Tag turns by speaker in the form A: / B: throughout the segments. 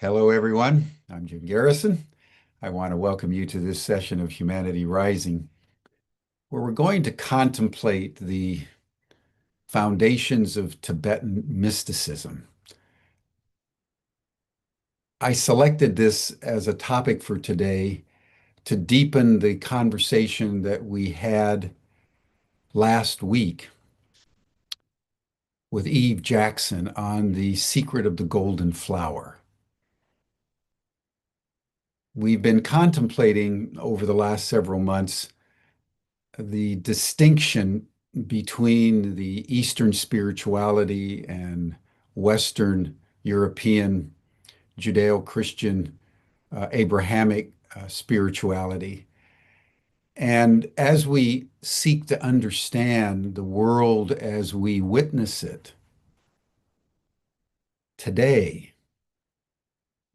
A: Hello, everyone. I'm Jim Garrison. I want to welcome you to this session of Humanity Rising, where we're going to contemplate the foundations of Tibetan mysticism. I selected this as a topic for today to deepen the conversation that we had last week with Eve Jackson on the secret of the golden flower. We've been contemplating over the last several months the distinction between the Eastern spirituality and Western European Judeo-Christian Abrahamic spirituality. And as we seek to understand the world as we witness it today,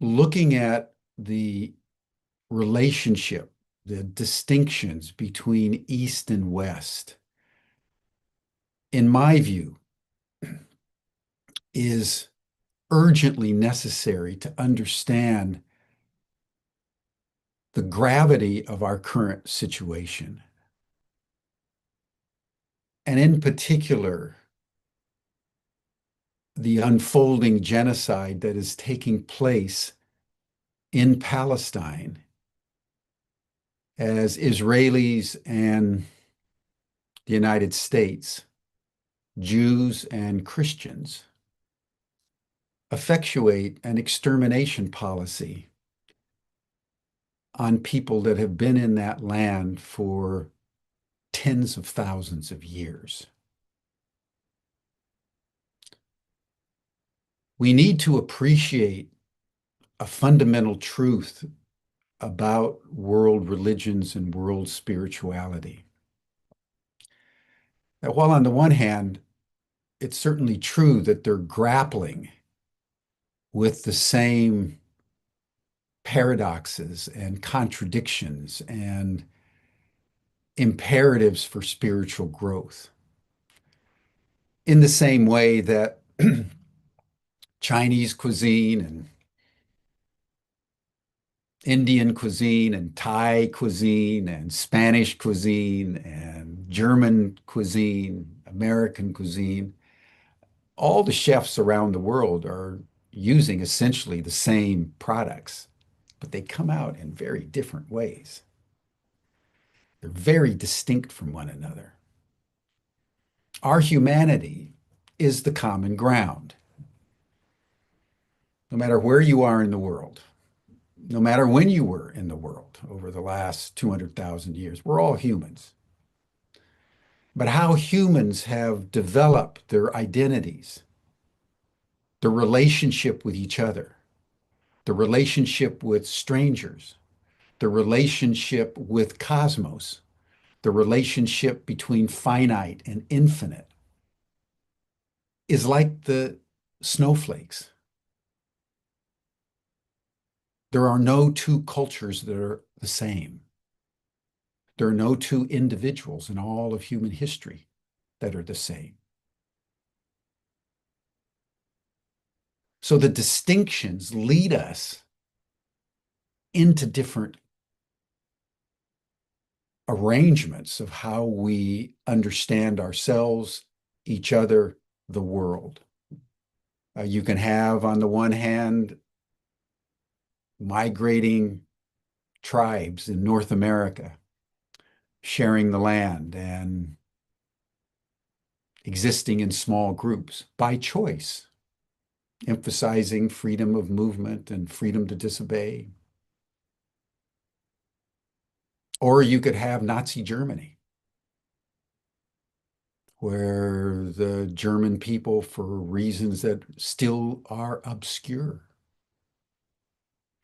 A: looking at the relationship, the distinctions between East and West, in my view, is urgently necessary to understand the gravity of our current situation. And in particular, the unfolding genocide that is taking place in Palestine as Israelis and the United States, Jews and Christians, effectuate an extermination policy on people that have been in that land for tens of thousands of years. We need to appreciate a fundamental truth about world religions and world spirituality. That while on the one hand, it's certainly true that they're grappling with the same paradoxes and contradictions and imperatives for spiritual growth. In the same way that Chinese cuisine and Indian cuisine and Thai cuisine and Spanish cuisine and German cuisine, American cuisine, all the chefs around the world are using essentially the same products, but they come out in very different ways. They're very distinct from one another. Our humanity is the common ground. No matter where you are in the world, no matter when you were in the world over the last 200,000 years, we're all humans. But how humans have developed their identities, their relationship with each other, the relationship with strangers, the relationship with cosmos, the relationship between finite and infinite, is like the snowflakes. There are no two cultures that are the same. There are no two individuals in all of human history that are the same. So the distinctions lead us into different arrangements of how we understand ourselves, each other, the world. You can have, on the one hand, migrating tribes in North America sharing the land and existing in small groups by choice, emphasizing freedom of movement and freedom to disobey. Or you could have Nazi Germany, where the German people, for reasons that still are obscure,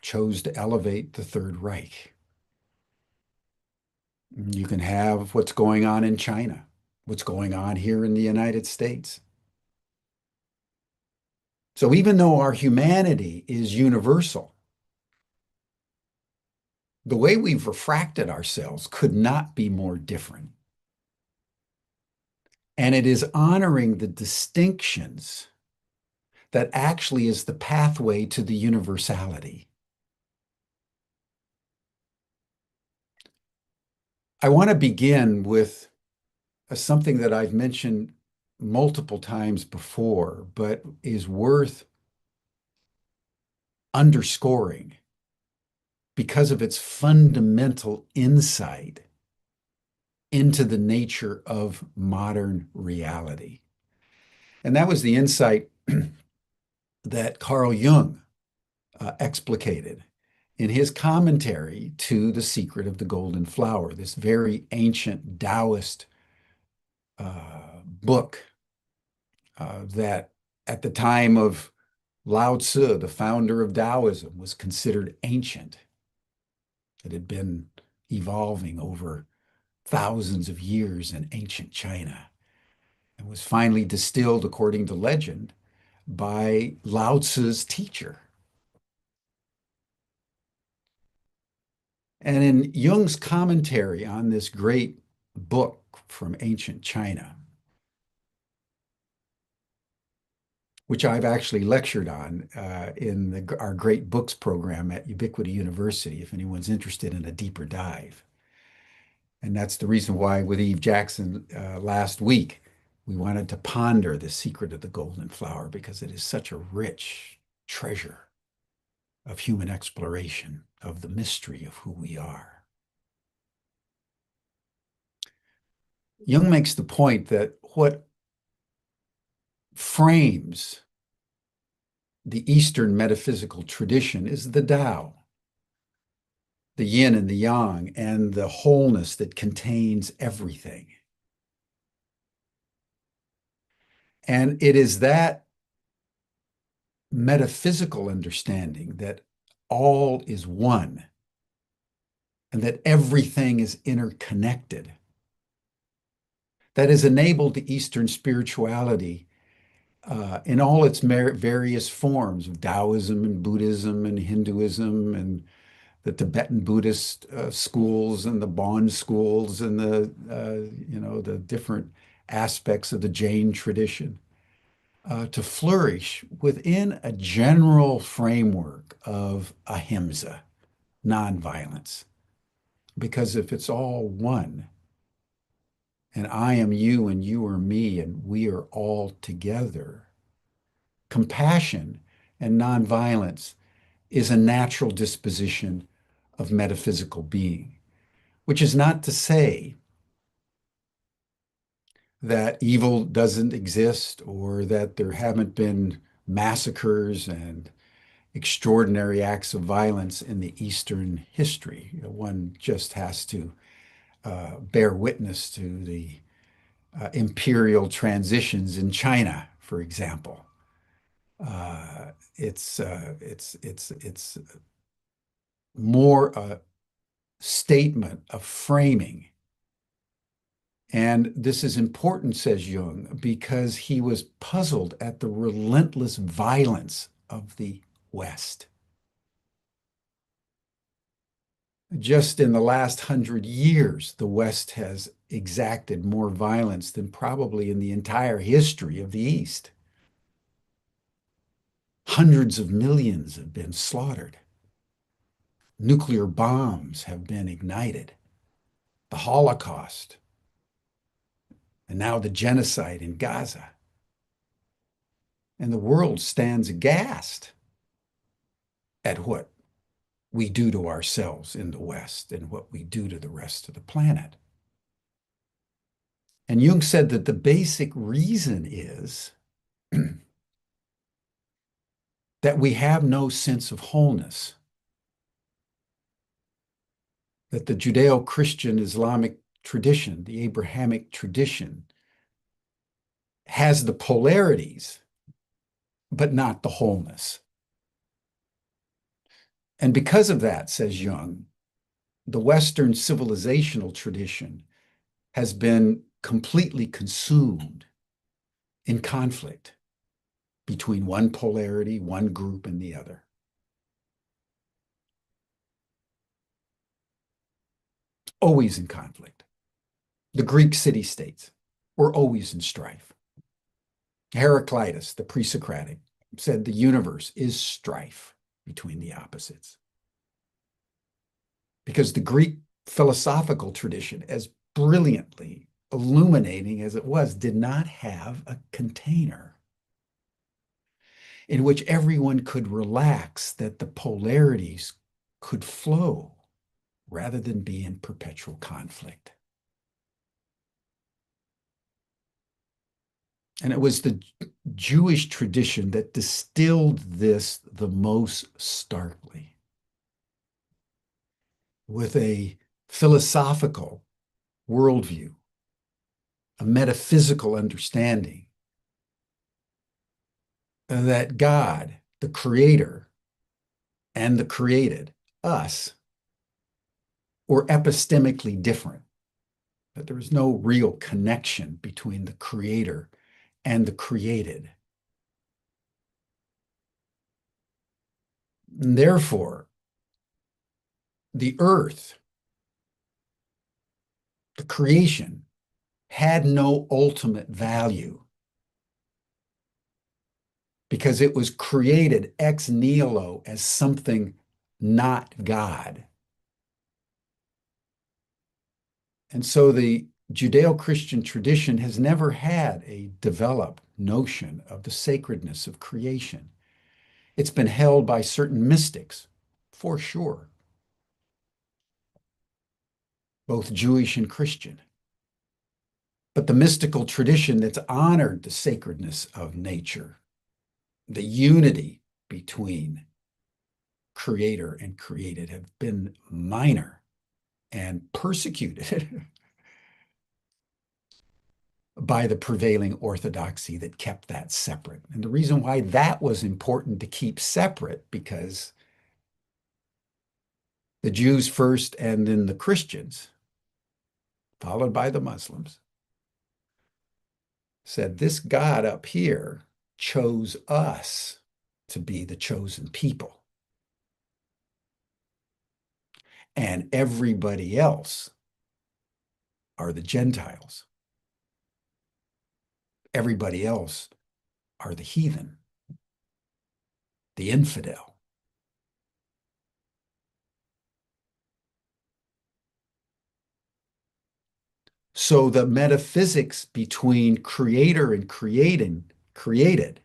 A: chose to elevate the Third Reich. You can have what's going on in China, what's going on here in the United States. So even though our humanity is universal, the way we've refracted ourselves could not be more different. And it is honoring the distinctions that actually is the pathway to the universality. I want to begin with something that I've mentioned multiple times before, but is worth underscoring because of its fundamental insight into the nature of modern reality. And that was the insight that Carl Jung explicated in his commentary to The Secret of the Golden Flower, this very ancient Taoist book that at the time of Lao Tzu, the founder of Taoism, was considered ancient. It had been evolving over thousands of years in ancient China and was finally distilled, according to legend, by Lao Tzu's teacher. And in Jung's commentary on this great book from ancient China, which I've actually lectured on in our Great Books program at Ubiquity University, if anyone's interested in a deeper dive. And that's the reason why with Eve Jackson last week, we wanted to ponder the secret of the golden flower because it is such a rich treasure of human exploration, of the mystery of who we are. Jung makes the point that what frames the Eastern metaphysical tradition is the Tao, the yin and the yang, and the wholeness that contains everything. And it is that metaphysical understanding that all is one and that everything is interconnected that has enabled the Eastern spirituality in all its various forms of Taoism and Buddhism and Hinduism and the Tibetan Buddhist schools and the Bon schools and the different aspects of the Jain tradition to flourish within a general framework of ahimsa, nonviolence. Because if it's all one, and I am you and you are me and we are all together, compassion and nonviolence is a natural disposition of metaphysical being, which is not to say that evil doesn't exist or that there haven't been massacres and extraordinary acts of violence in the Eastern history. One just has to bear witness to the imperial transitions in China, for example. It's more a statement of framing. And this is important, says Jung, because he was puzzled at the relentless violence of the West. Just in the last 100 years, the West has exacted more violence than probably in the entire history of the East. Hundreds of millions have been slaughtered. Nuclear bombs have been ignited. The Holocaust, and now the genocide in Gaza. And the world stands aghast at what we do to ourselves in the West and what we do to the rest of the planet. And Jung said that the basic reason is that we have no sense of wholeness, that the Judeo-Christian Islamic tradition, the Abrahamic tradition, has the polarities, but not the wholeness. And because of that, says Jung, the Western civilizational tradition has been completely consumed in conflict between one polarity, one group, and the other. Always in conflict. The Greek city-states were always in strife. Heraclitus, the pre-Socratic, said the universe is strife between the opposites. Because the Greek philosophical tradition, as brilliantly illuminating as it was, did not have a container in which everyone could relax, that the polarities could flow rather than be in perpetual conflict. And it was the Jewish tradition that distilled this the most starkly, with a philosophical worldview, a metaphysical understanding that God, the creator, and the created, us, were epistemically different, that there was no real connection between the creator and the created. And therefore, the earth, the creation, had no ultimate value because it was created ex nihilo as something not God. And so the Judeo-Christian tradition has never had a developed notion of the sacredness of creation. It's been held by certain mystics, for sure, both Jewish and Christian. But the mystical tradition that's honored the sacredness of nature, the unity between creator and created, have been minor and persecuted by the prevailing orthodoxy that kept that separate. And the reason why that was important to keep separate, because the Jews first and then the Christians, followed by the Muslims, said this God up here chose us to be the chosen people. And everybody else are the Gentiles. Everybody else are the heathen, the infidel. So the metaphysics between creator and created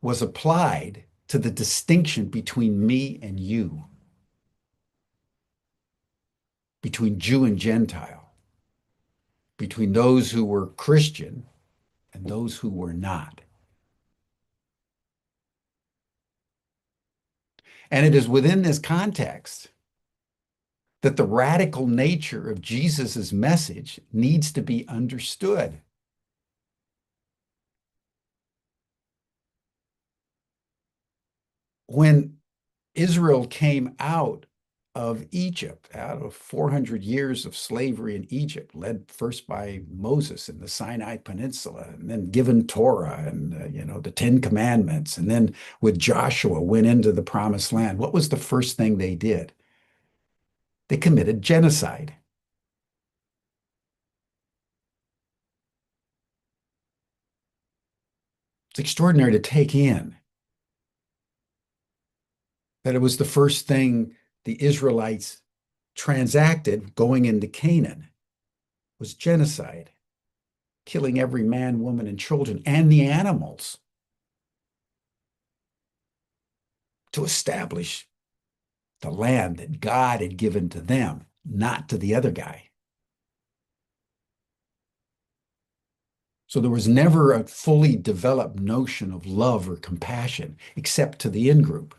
A: was applied to the distinction between me and you, between Jew and Gentile, between those who were Christian and those who were not. And it is within this context that the radical nature of Jesus's message needs to be understood. When Israel came out of Egypt, out of 400 years of slavery in Egypt, led first by Moses in the Sinai Peninsula, and then given Torah and the Ten Commandments, and then with Joshua went into the Promised Land, what was the first thing they did? They committed genocide. It's extraordinary to take in that it was the first thing the Israelites transacted going into Canaan was genocide, killing every man, woman, and children, and the animals, to establish the land that God had given to them, not to the other guy. So there was never a fully developed notion of love or compassion except to the in-group.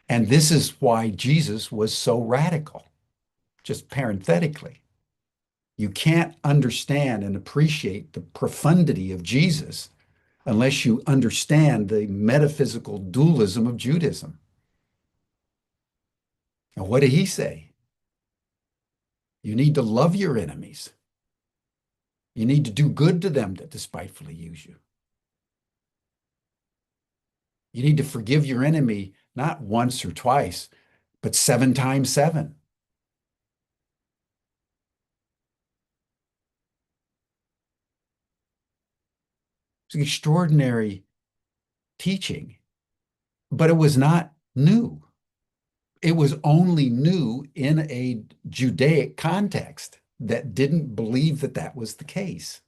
A: And this is why Jesus was so radical, just parenthetically. You can't understand and appreciate the profundity of Jesus unless you understand the metaphysical dualism of Judaism. And what did he say? You need to love your enemies. You need to do good to them that despitefully use you. You need to forgive your enemy not once or twice, but 7 times 7. It's an extraordinary teaching, but it was not new. It was only new in a Judaic context that didn't believe that that was the case.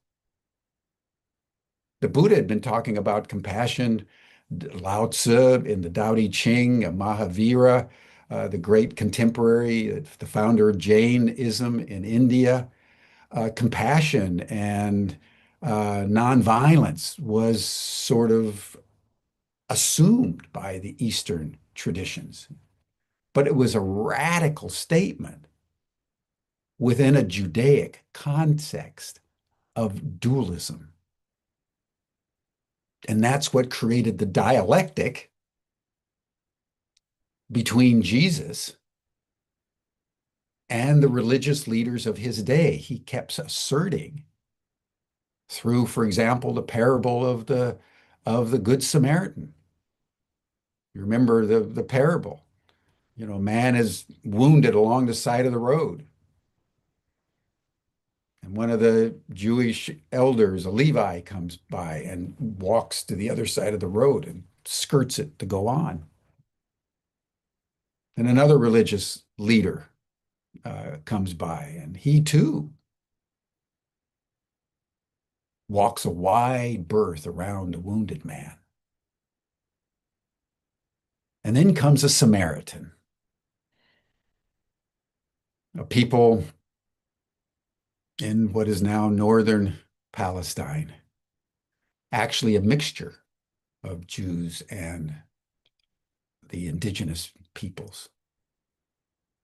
A: The Buddha had been talking about compassion, Lao Tzu in the Tao Te Ching, Mahavira, the great contemporary, the founder of Jainism in India. Compassion and nonviolence was sort of assumed by the Eastern traditions, but it was a radical statement within a Judaic context of dualism. And that's what created the dialectic between Jesus and the religious leaders of his day. He kept asserting through, for example, the parable of the Good Samaritan. You remember the parable. You know, man is wounded along the side of the road. And one of the Jewish elders, a Levi, comes by and walks to the other side of the road and skirts it to go on. And another religious leader comes by, and he too walks a wide berth around the wounded man. And then comes a Samaritan, a people in what is now northern Palestine, actually a mixture of Jews and the indigenous peoples.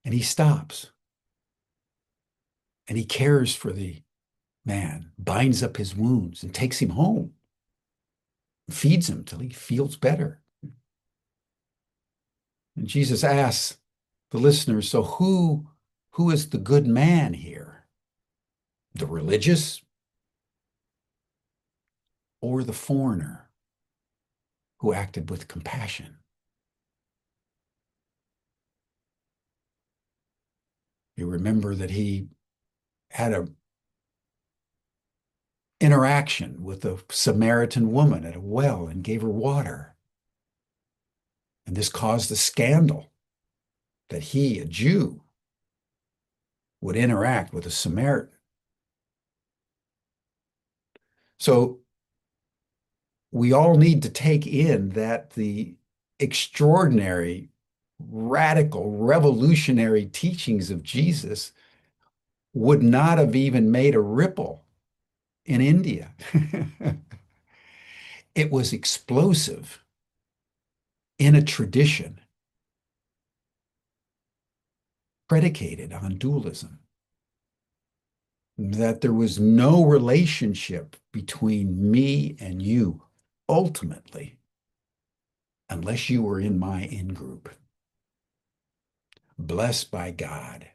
A: And he stops and he cares for the man, binds up his wounds and takes him home, feeds him till he feels better. And Jesus asks the listeners, so who is the good man here? The religious or the foreigner who acted with compassion? You remember that he had an interaction with a Samaritan woman at a well and gave her water. And this caused a scandal that he, a Jew, would interact with a Samaritan. So we all need to take in that the extraordinary, radical, revolutionary teachings of Jesus would not have even made a ripple in India. It was explosive in a tradition predicated on dualism, that there was no relationship between me and you ultimately unless you were in my in-group. Blessed by God.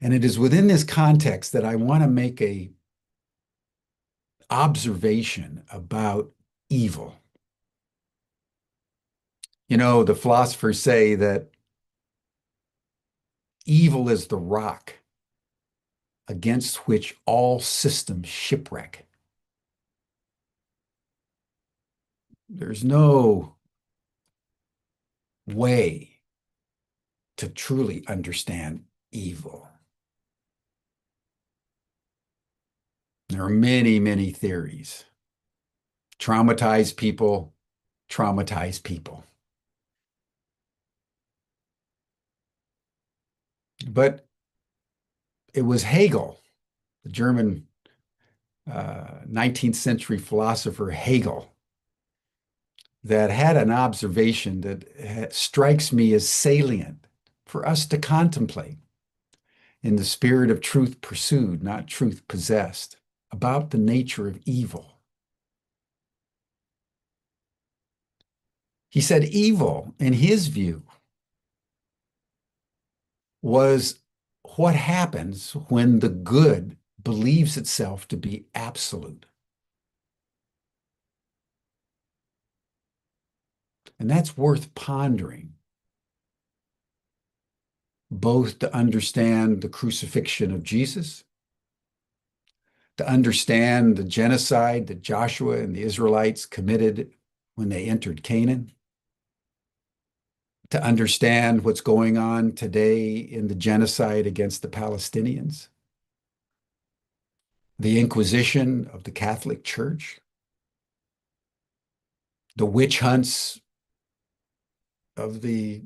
A: And it is within this context that I want to make a observation about evil. You know, the philosophers say that evil is the rock against which all systems shipwreck. There's no way to truly understand evil. There are many, many theories. Traumatize people, traumatize people. But it was Hegel, the German 19th century philosopher Hegel, that had an observation that strikes me as salient for us to contemplate in the spirit of truth pursued, not truth possessed, about the nature of evil. He said evil, in his view, was what happens when the good believes itself to be absolute. And that's worth pondering, both to understand the crucifixion of Jesus, to understand the genocide that Joshua and the Israelites committed when they entered Canaan, to understand what's going on today in the genocide against the Palestinians, the Inquisition of the Catholic Church, the witch hunts of the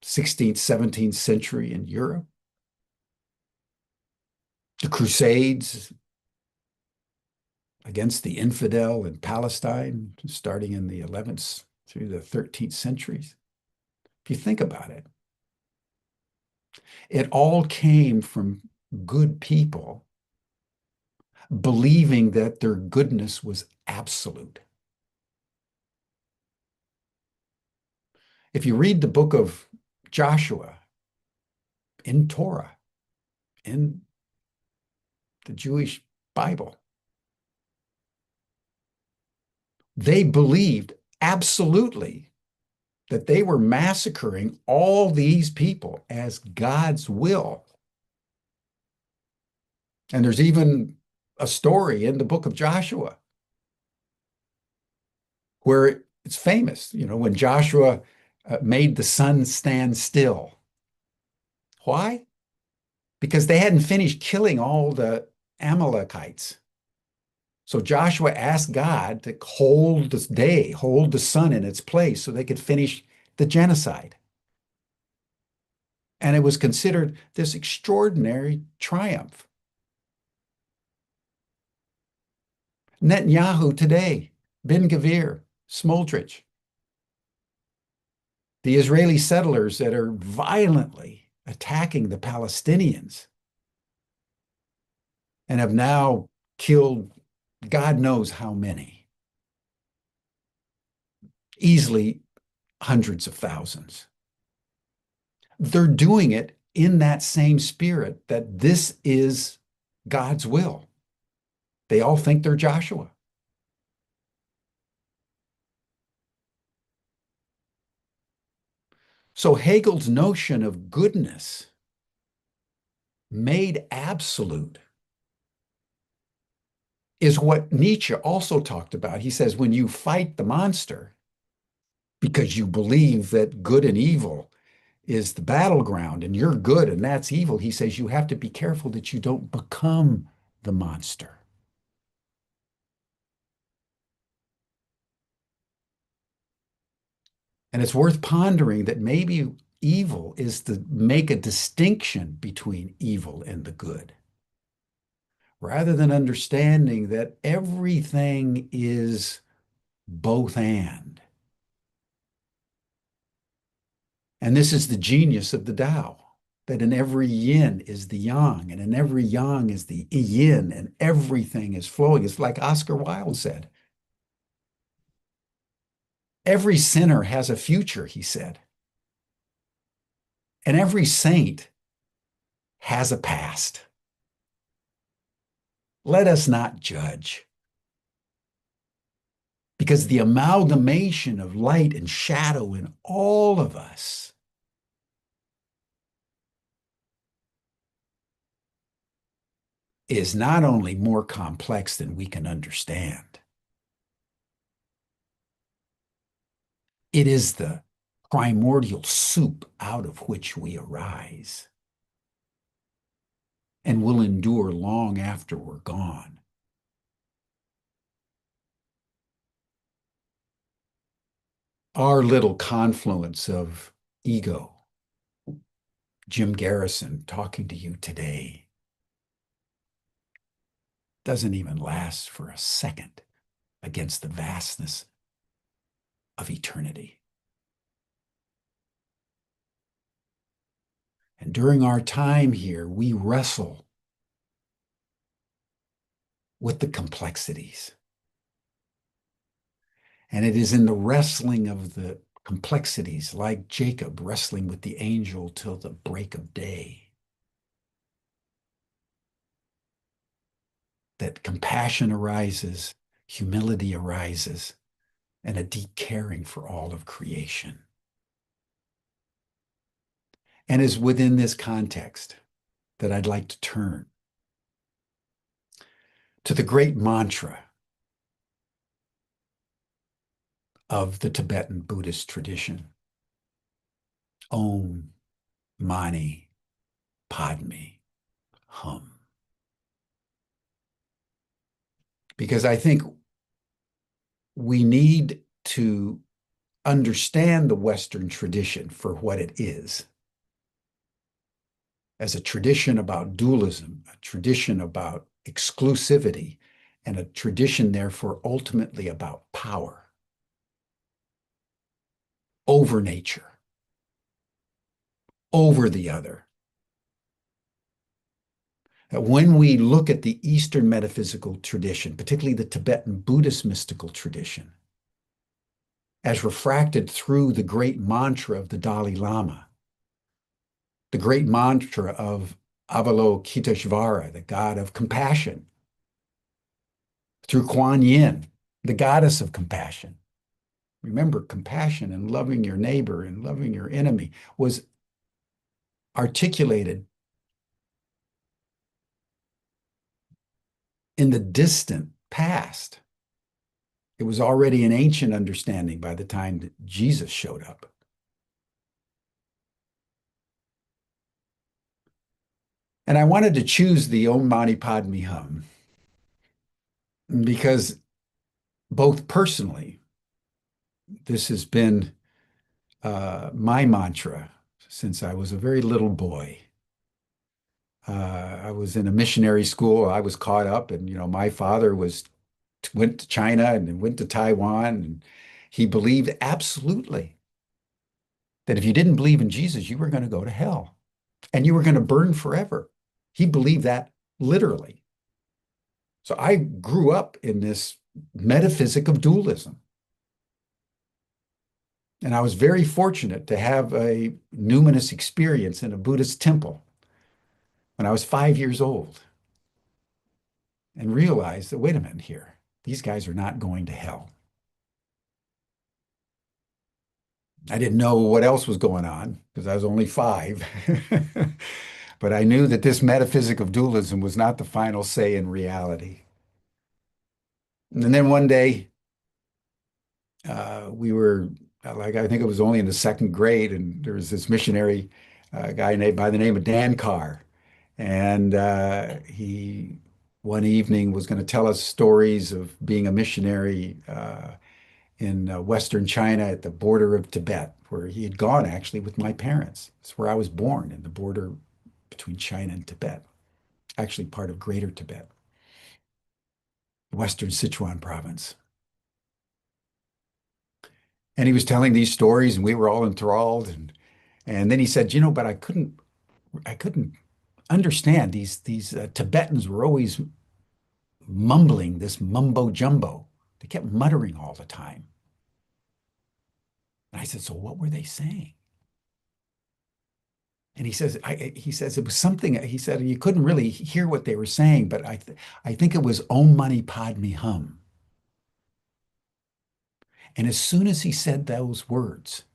A: 16th, 17th century in Europe, the Crusades against the infidel in Palestine, starting in the 11th through the 13th centuries. If you think about it, it all came from good people believing that their goodness was absolute. If you read the book of Joshua in Torah, in the Jewish Bible, they believed absolutely that they were massacring all these people as God's will. And there's even a story in the book of Joshua where it's famous, when Joshua made the sun stand still. Why? Because they hadn't finished killing all the Amalekites. So Joshua asked God to hold this day, hold the sun in its place so they could finish the genocide. And it was considered this extraordinary triumph. Netanyahu today, Ben-Gvir, Smotrich, the Israeli settlers that are violently attacking the Palestinians and have now killed God knows how many, easily hundreds of thousands. They're doing it in that same spirit that this is God's will. They all think they're Joshua. So Hegel's notion of goodness made absolute is what Nietzsche also talked about. He says, when you fight the monster because you believe that good and evil is the battleground and you're good and that's evil, he says you have to be careful that you don't become the monster. And it's worth pondering that maybe evil is to make a distinction between evil and the good, rather than understanding that everything is both and. And this is the genius of the Tao, that in every yin is the yang, and in every yang is the yin, and everything is flowing. It's like Oscar Wilde said. Every sinner has a future, he said. And every saint has a past. Let us not judge. Because the amalgamation of light and shadow in all of us is not only more complex than we can understand, it is the primordial soup out of which we arise and will endure long after we're gone. Our little confluence of ego, Jim Garrison talking to you today, doesn't even last for a second against the vastness of eternity. And during our time here, we wrestle with the complexities. And it is in the wrestling of the complexities, like Jacob wrestling with the angel till the break of day, that compassion arises, humility arises, and a deep caring for all of creation. And it's within this context that I'd like to turn to the great mantra of the Tibetan Buddhist tradition. Om Mani Padme Hum. Because I think we need to understand the Western tradition for what it is, as a tradition about dualism, a tradition about exclusivity, and a tradition, therefore, ultimately about power over nature, over the other. When we look at the Eastern metaphysical tradition, particularly the Tibetan Buddhist mystical tradition, as refracted through the great mantra of the Dalai Lama, the great mantra of Avalokitishvara, the god of compassion, through Kuan Yin, the goddess of compassion. Remember, compassion and loving your neighbor and loving your enemy was articulated in the distant past. It was already an ancient understanding by the time that Jesus showed up. And I wanted to choose the Om Mani Padme Hum because both personally, this has been my mantra since I was a very little boy. I was in a missionary school. I was caught up, and my father went to China and then went to Taiwan, and he believed absolutely that if you didn't believe in Jesus, you were going to go to hell and you were going to burn forever. He believed that literally. So I grew up in this metaphysic of dualism. And I was very fortunate to have a numinous experience in a Buddhist temple when I was 5 years old and realized that, wait a minute here, these guys are not going to hell. I didn't know what else was going on because I was only 5. But I knew that this metaphysic of dualism was not the final say in reality. And then one day, we were like, I think it was only in the second grade, and there was this missionary guy named by the name of Dan Carr. And he one evening was going to tell us stories of being a missionary in Western China at the border of Tibet, where he had gone actually with my parents. It's where I was born, in the border between China and Tibet, actually part of Greater Tibet, Western Sichuan province. And he was telling these stories, and we were all enthralled. And then he said, but I couldn't understand these Tibetans were always mumbling this mumbo jumbo. They kept muttering all the time. And I said, so what were they saying? And he says it was something. He said you couldn't really hear what they were saying, but I think it was Om Mani Padme Hum. And as soon as he said those words,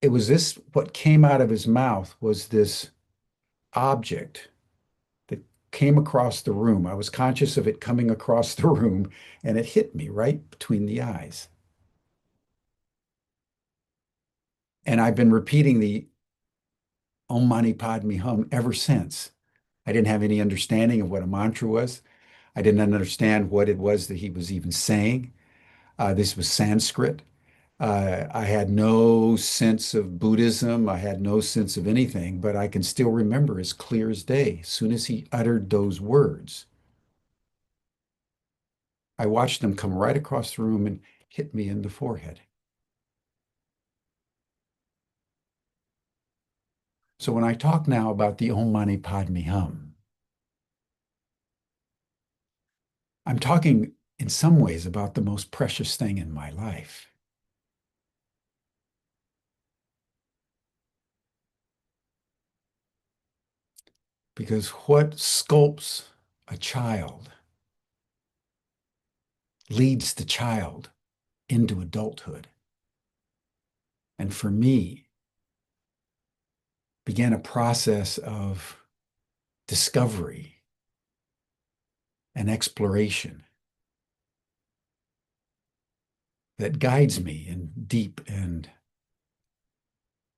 A: it was this, what came out of his mouth was this object that came across the room. I was conscious of it coming across the room, and it hit me right between the eyes. And I've been repeating the Om Mani Padme Hum ever since. I didn't have any understanding of what a mantra was. I didn't understand what it was that he was even saying. This was Sanskrit. I had no sense of Buddhism. I had no sense of anything, but I can still remember as clear as day. As soon as he uttered those words, I watched them come right across the room and hit me in the forehead. So when I talk now about the Om Mani Padme Hum, I'm talking in some ways about the most precious thing in my life. Because what sculpts a child leads the child into adulthood. And for me, began a process of discovery and exploration that guides me in deep and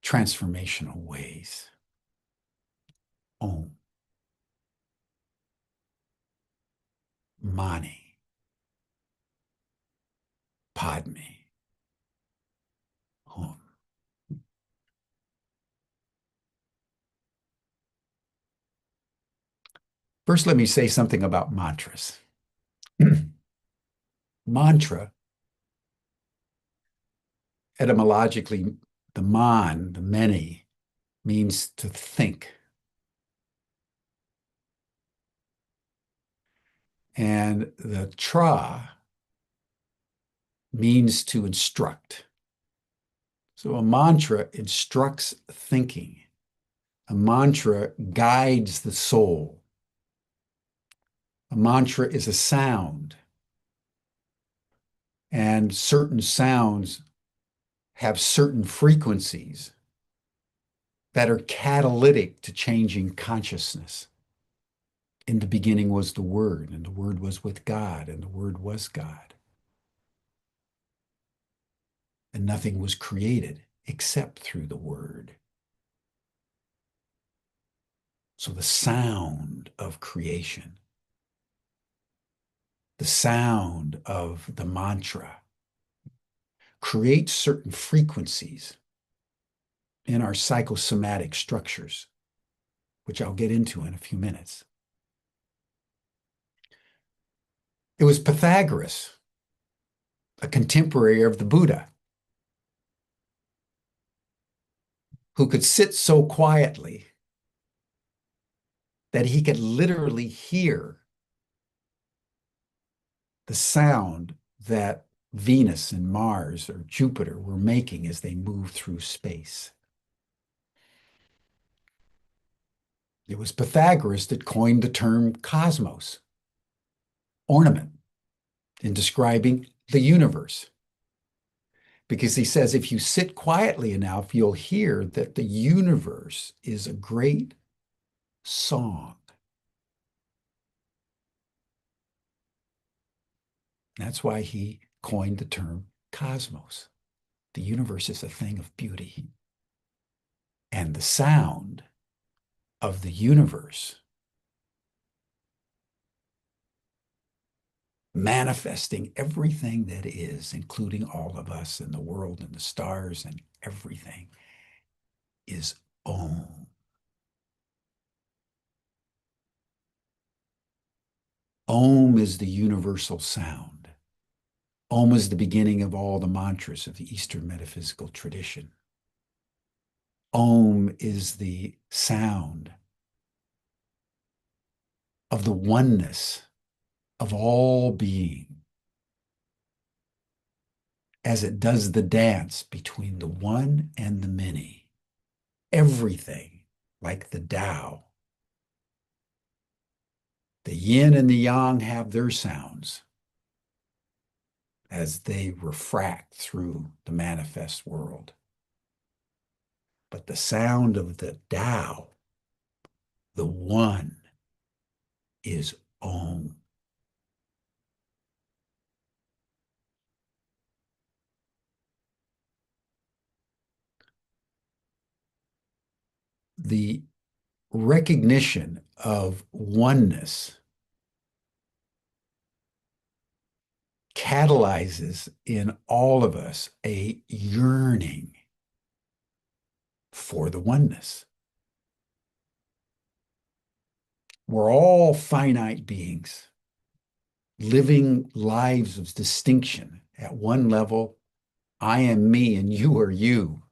A: transformational ways. Om. Mani Padme Hum. First, let me say something about mantras. Mantra, etymologically, the man, the many, means to think. And the tra means to instruct. So a mantra instructs thinking. A mantra guides the soul. A mantra is a sound. And certain sounds have certain frequencies that are catalytic to changing consciousness. In the beginning was the Word, and the Word was with God, and the Word was God. And nothing was created except through the Word. So the sound of creation, the sound of the mantra, creates certain frequencies in our psychosomatic structures, which I'll get into in a few minutes. It was Pythagoras, a contemporary of the Buddha, who could sit so quietly that he could literally hear the sound that Venus and Mars or Jupiter were making as they moved through space. It was Pythagoras that coined the term cosmos, ornament, in describing the universe. Because he says, if you sit quietly enough, you'll hear that the universe is a great song. That's why he coined the term cosmos. The universe is a thing of beauty. And the sound of the universe manifesting everything that is, including all of us and the world and the stars and everything, is Om. Om is the universal sound. Om is the beginning of all the mantras of the Eastern metaphysical tradition. Om is the sound of the oneness of all being as it does the dance between the one and the many. Everything, like the Tao. The yin and the yang have their sounds as they refract through the manifest world. But the sound of the Tao, the one, is Om. The recognition of oneness catalyzes in all of us a yearning for the oneness. We're all finite beings, living lives of distinction. At one level, I am me and you are you.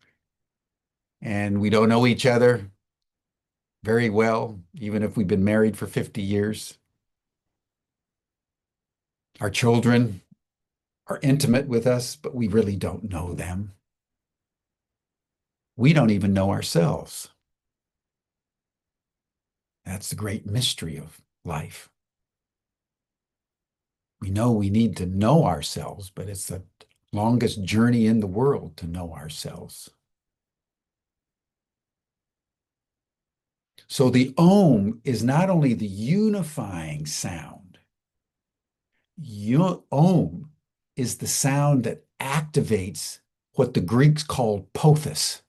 A: And we don't know each other very well, even if we've been married for 50 years. Our children are intimate with us, but we really don't know them. We don't even know ourselves. That's the great mystery of life. We know we need to know ourselves, but it's the longest journey in the world to know ourselves. So the Om is not only the unifying sound, Om is the sound that activates what the Greeks called pothos,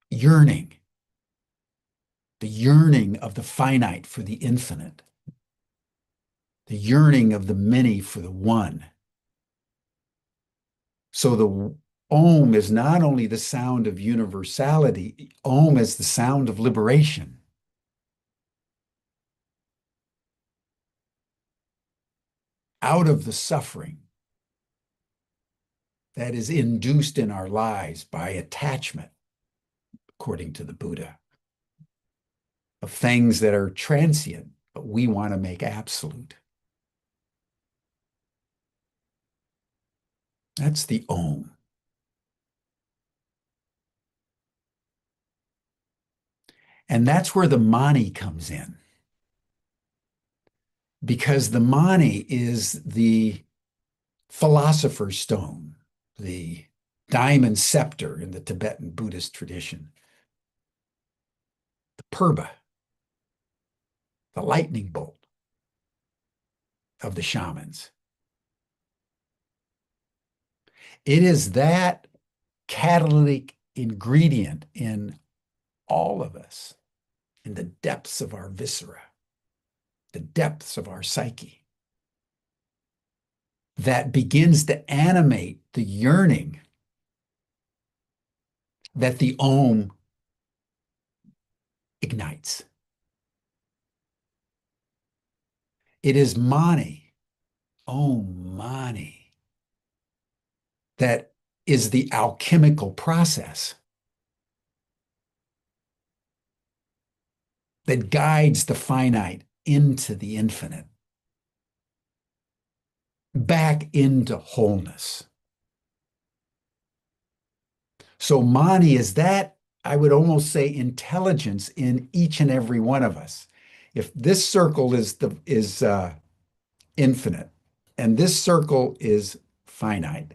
A: yearning, the yearning of the finite for the infinite, the yearning of the many for the one. So the Om is not only the sound of universality, Om is the sound of liberation. Out of the suffering that is induced in our lives by attachment, according to the Buddha, of things that are transient, but we want to make absolute. That's the Om. And that's where the MANI comes in. Because the MANI is the philosopher's stone, the diamond scepter in the Tibetan Buddhist tradition, the purba, the lightning bolt of the shamans. It is that catalytic ingredient in all of us, in the depths of our viscera, the depths of our psyche, that begins to animate the yearning that the Om ignites. It is Mani, Om Mani, that is the alchemical process that guides the finite into the infinite, back into wholeness. So Mani is that, I would almost say, intelligence in each and every one of us. If this circle is infinite and this circle is finite,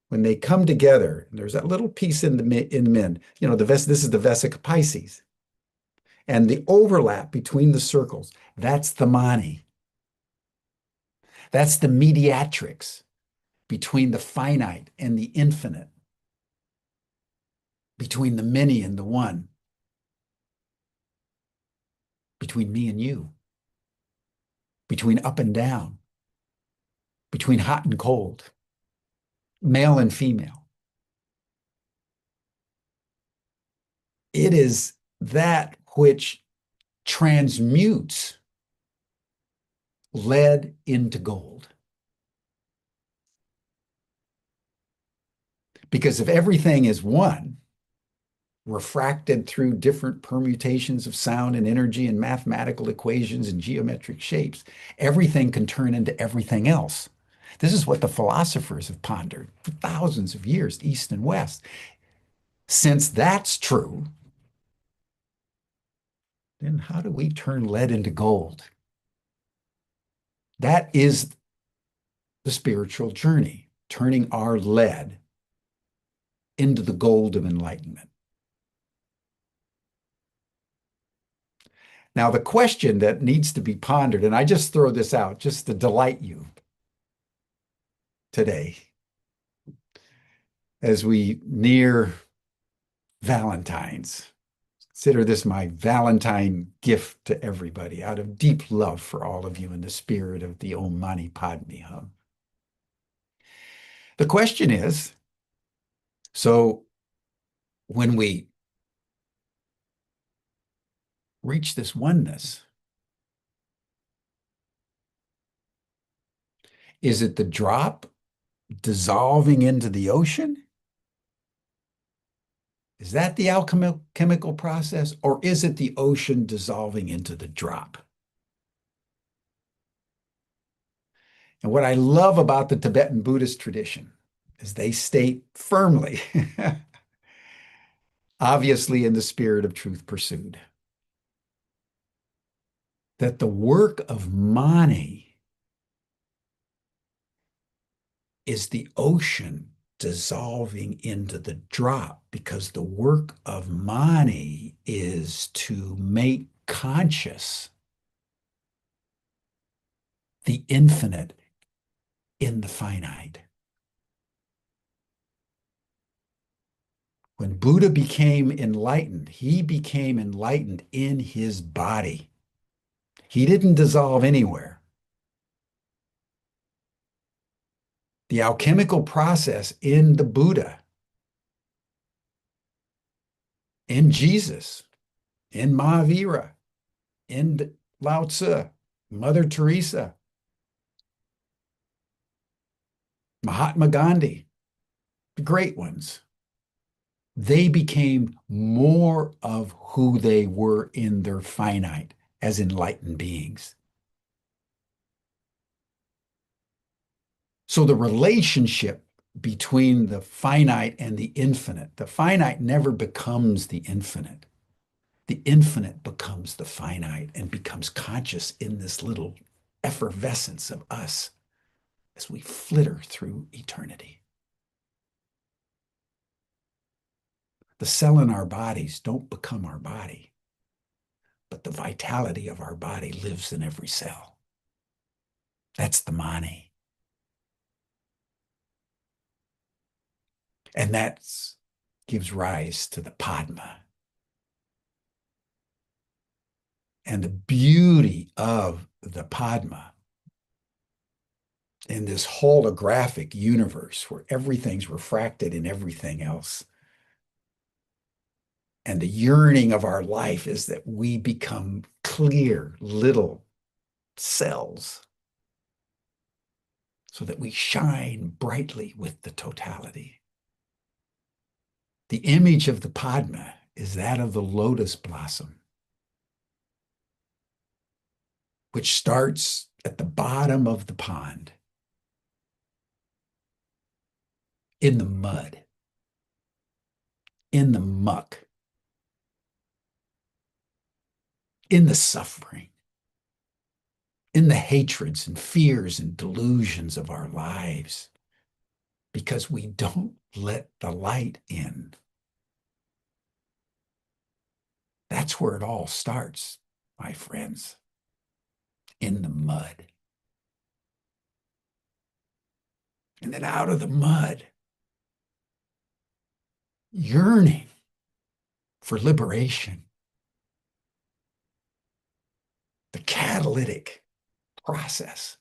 A: when they come together, there's that little piece in the min, this is the Vesica Pisces, and the overlap between the circles, that's the Mani. That's the mediatrix between the finite and the infinite, between the many and the one, between me and you, between up and down, between hot and cold, male and female. It is that which transmutes lead into gold. Because if everything is one, refracted through different permutations of sound and energy and mathematical equations and geometric shapes, everything can turn into everything else. This is what the philosophers have pondered for thousands of years, East and West. Since that's true, then how do we turn lead into gold? That is the spiritual journey, turning our lead into the gold of enlightenment. Now, the question that needs to be pondered, and I just throw this out just to delight you today as we near Valentine's. Consider this my Valentine gift to everybody out of deep love for all of you in the spirit of the Om Mani Padme Hum. The question is, so when we reach this oneness, is it the drop dissolving into the ocean? Is that the alchemical process, or is it the ocean dissolving into the drop? And what I love about the Tibetan Buddhist tradition is they state firmly, obviously in the spirit of truth pursued, that the work of Mani is the ocean dissolving into the drop, because the work of MANI is to make conscious the infinite in the finite. When Buddha became enlightened, he became enlightened in his body. He didn't dissolve anywhere. The alchemical process in the Buddha, in Jesus, in Mahavira, in Lao Tzu, Mother Teresa, Mahatma Gandhi, the great ones, they became more of who they were in their finite as enlightened beings. So the relationship between the finite and the finite never becomes the infinite. The infinite becomes the finite and becomes conscious in this little effervescence of us as we flitter through eternity. The cell in our bodies don't become our body, but the vitality of our body lives in every cell. That's the MANI. And that gives rise to the Padma. And the beauty of the Padma in this holographic universe where everything's refracted in everything else. And the yearning of our life is that we become clear little cells so that we shine brightly with the totality. The image of the Padma is that of the lotus blossom, which starts at the bottom of the pond, in the mud, in the muck, in the suffering, in the hatreds and fears and delusions of our lives, because we don't let the light in. That's where it all starts, my friends, in the mud. And then out of the mud, yearning for liberation, the catalytic process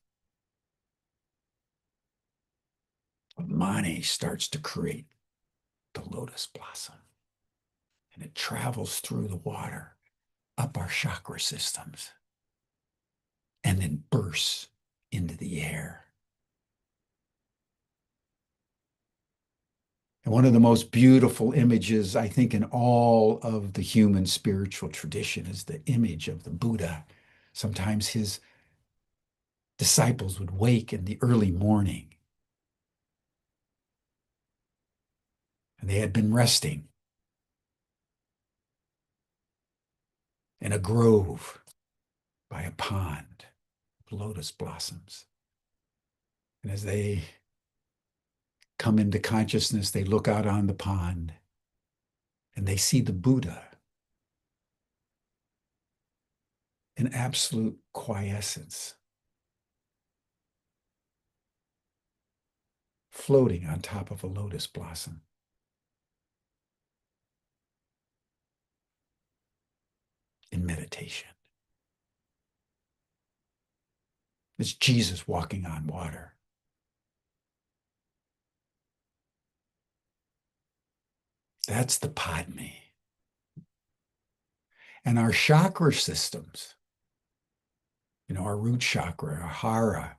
A: of MANI starts to create the lotus blossom. And it travels through the water, up our chakra systems, and then bursts into the air. And one of the most beautiful images, I think, in all of the human spiritual tradition is the image of the Buddha. Sometimes his disciples would wake in the early morning, and they had been resting in a grove by a pond of lotus blossoms. And as they come into consciousness, they look out on the pond and they see the Buddha in absolute quiescence, floating on top of a lotus blossom. In meditation. It's Jesus walking on water. That's the Padme. And our chakra systems, our root chakra, our hara,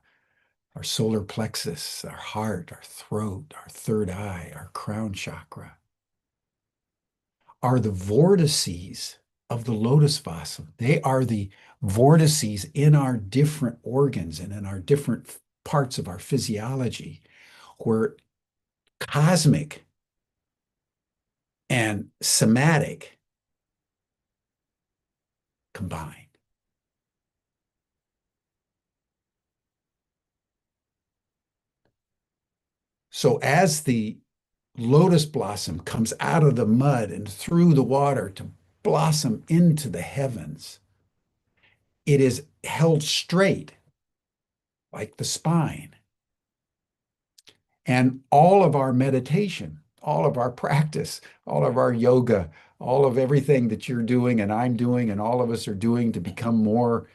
A: our solar plexus, our heart, our throat, our third eye, our crown chakra, are the vortices of the lotus blossom. They are the vortices in our different organs and in our different parts of our physiology where cosmic and somatic combine. So as the lotus blossom comes out of the mud and through the water to blossom into the heavens, it is held straight like the spine. And all of our meditation, all of our practice, all of our yoga, all of everything that you're doing and I'm doing and all of us are doing to become more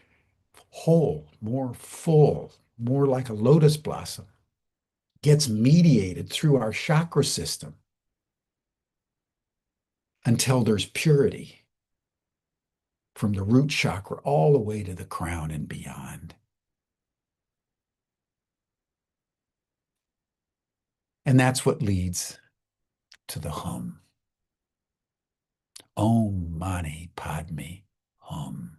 A: whole, more full, more like a lotus blossom, gets mediated through our chakra system until there's purity from the root chakra all the way to the crown and beyond. And that's what leads to the hum. Om Mani Padme Hum.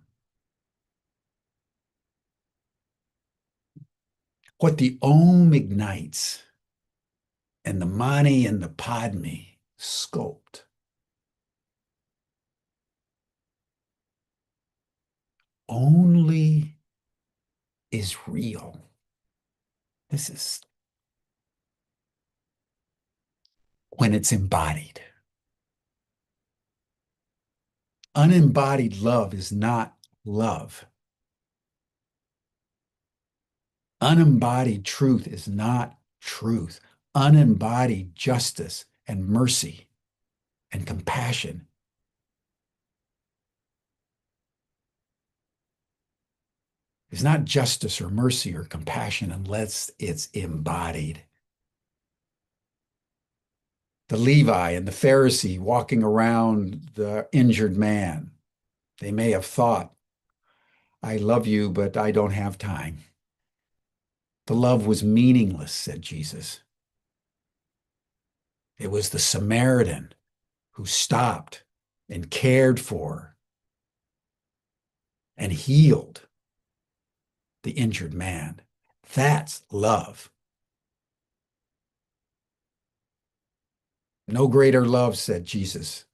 A: What the Om ignites and the Mani and the Padme sculpt only is real. This is when it's embodied. Unembodied love is not love. Unembodied truth is not truth. Unembodied justice and mercy and compassion is not justice or mercy or compassion unless it's embodied. The Levi and the Pharisee walking around the injured man, they may have thought, I love you, but I don't have time. The love was meaningless, said Jesus. It was the Samaritan who stopped and cared for and healed the injured man. That's love. No greater love, said Jesus,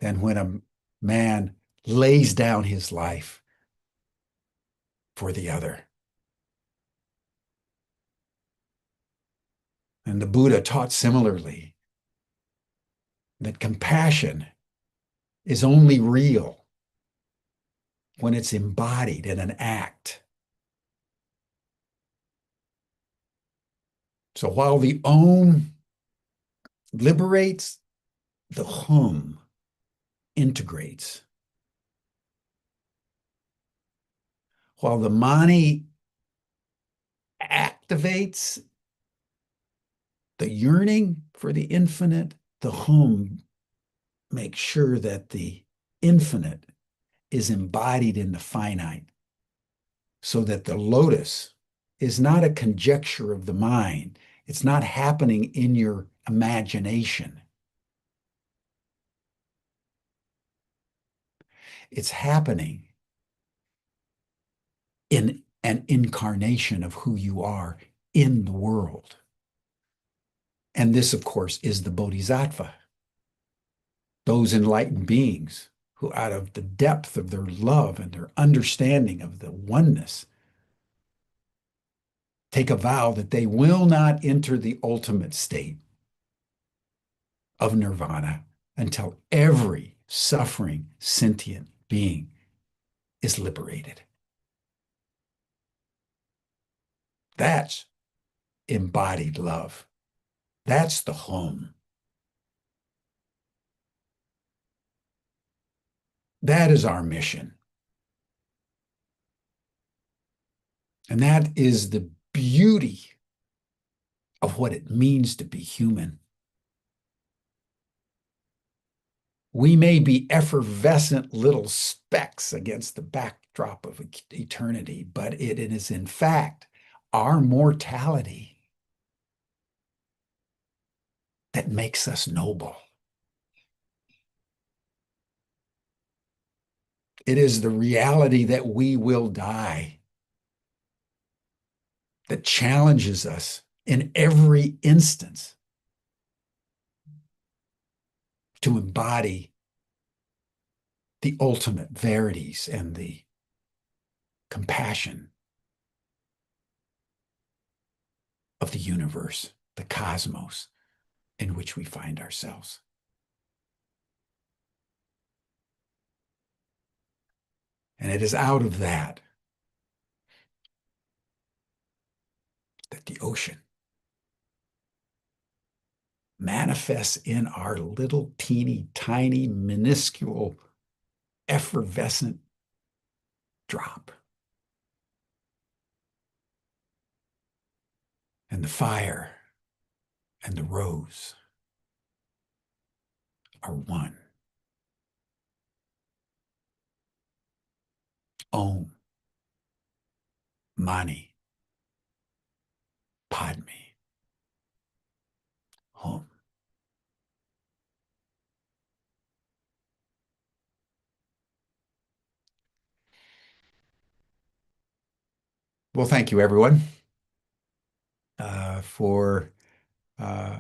A: than when a man lays down his life for the other. And the Buddha taught similarly that compassion is only real when it's embodied in an act. So while the Om liberates, the Hum integrates. While the Mani activates the yearning for the infinite, the Hum makes sure that the infinite is embodied in the finite, so that the lotus is not a conjecture of the mind. It's not happening in your imagination. It's happening in an incarnation of who you are in the world. And this, of course, is the Bodhisattva, those enlightened beings who, out of the depth of their love and their understanding of the oneness, take a vow that they will not enter the ultimate state of nirvana until every suffering sentient being is liberated. That's embodied love. That's the home. That is our mission. And that is the beauty of what it means to be human. We may be effervescent little specks against the backdrop of eternity, but it is in fact our mortality that makes us noble. It is the reality that we will die that challenges us in every instance to embody the ultimate verities and the compassion of the universe, the cosmos, in which we find ourselves. And it is out of that that the ocean manifests in our little teeny tiny minuscule effervescent drop. And the fire and the rose are one. Om Mani Padme Hum. Well, thank you, everyone, for uh,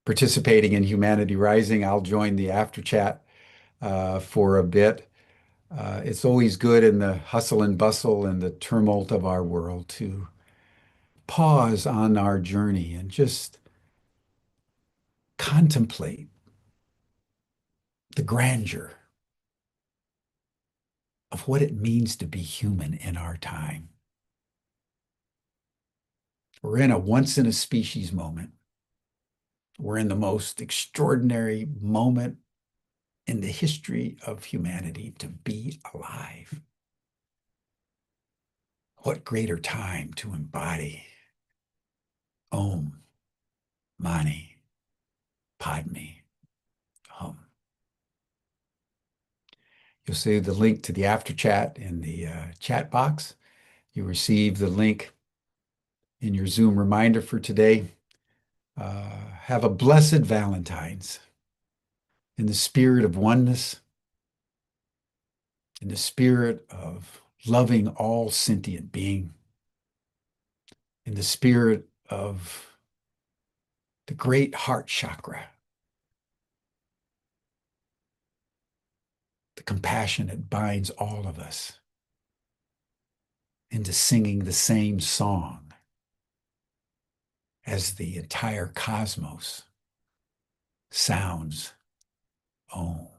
A: participating in Humanity Rising. I'll join the after chat for a bit. It's always good in the hustle and bustle and the tumult of our world to pause on our journey and just contemplate the grandeur of what it means to be human in our time. We're in a once in a species moment. We're in the most extraordinary moment in the history of humanity to be alive. What greater time to embody Om Mani Padme Hum. You'll see the link to the after chat in the chat box. You receive the link in your Zoom reminder for today. Have a blessed Valentine's in the spirit of oneness, in the spirit of loving all sentient being, in the spirit of the great heart chakra, the compassion that binds all of us into singing the same song as the entire cosmos sounds Om.